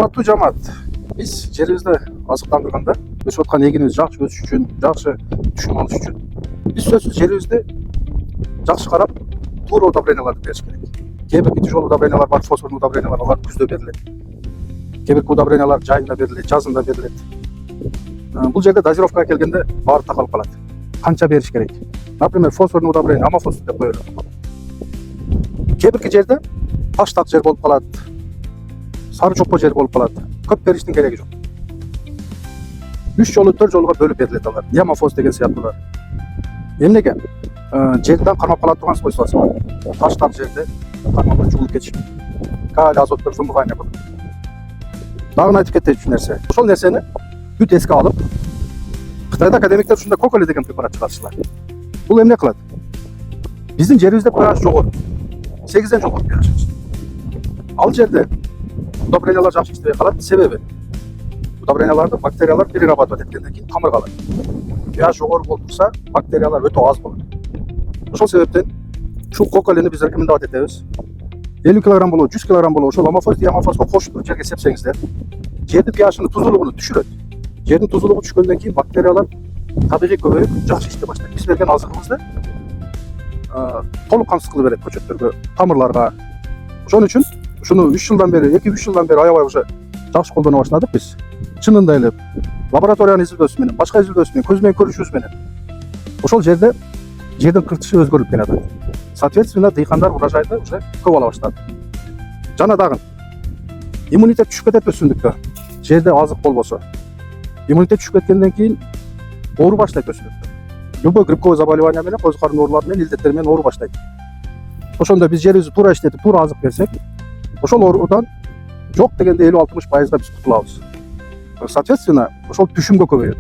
Урматтуу жамаат, биз жерибизди азыктандырганда өсүп аткан эгинибиз жакшы өсүш үчүн, жакшы түшүм алыш үчүн биз сөзсүз жерибизди жакшы карап, туура удобренияларды бериш керек. Кээ бир тяжелый удобрениялар бар, фосфордуу удобрениялар, алар күздө берилет. Кээ бир удобрениялар жайында берилет, жазында берилет. Бул жерде дозировкага келгенде баары такалып калат. Канча бериш керек? Например, фосфордуу удобрение амофос деп коелу. Кээ бирки жерде таштак жер болуп калат, сары чопко жер болуп калат. Көп бериштин кереги жок. 3 жолу 4 жолуга бөлүп берилет алар. Диамофос деген сыяктуулар. Эмнеге? Жерден кармап кала турган свойствосы бар. Таштак жерде кармап жуулуп кетиш. Калий, азоттор вымывание болот. Дагы айтып кетчү нерсе. Ошол нерсени бүт эске алып, Кытайда академиктер ушундай коколи деген препарат чыгарышкан. Бул эмне кылат? Биздин жерибизде pH жогору. 8ден жогору pH. Ал жерде удобрениялар жакшы иштебей калат. Себеби удобренияларды бактериялар перерабатывать эткенден кийин тамыр калат. pH жогору болуп турса, бактериялар өтө аз болот. Ошол себептен ушул коколини биз рекомендовать этебиз. 50 кг болобу, 100 кг болобу, ошол амофос, диамофоско кошуп жерге сепсеңиздер, жердин pH-ын тузулугун түшүрөт. Жердин тузулугу түшкөндөн кийин бактериялар табигый көбөйүп, жакшы иштей баштайт. Биз берген азыгыбызды толук камсыз кылып берет көчөттөргө, тамырларга. Ошон үчүн ушуну 3 жылдан бери, 2-3 жылдан бери аябай уже жакшы колдоно баштадык биз. Чынында эле лабораториянын изилдөөсү менен, башка изилдөөсү менен, көз менен көрүшүбүз менен ошол жерде жердин кыртышы өзгөрүп келатат. Соответственно, дыйкандар урожайды уже көп ала баштады. Жана дагы иммунитет түшүп кетет өсүмдүктө. Жерде азык болбосо. Иммунитет түшүп кеткенден кийин оору баштайт өсүмдүктө. Любой грибковый заболевание менен, коз карын оорулары менен, илдеттер менен оору баштайт. Ошондо биз жерибизди туура иштетип, туура азык берсек, ошол оорудан жок дегенде 50-60% биз кутулабыз. Соответственно, ошол түшүмгө көбөйөт.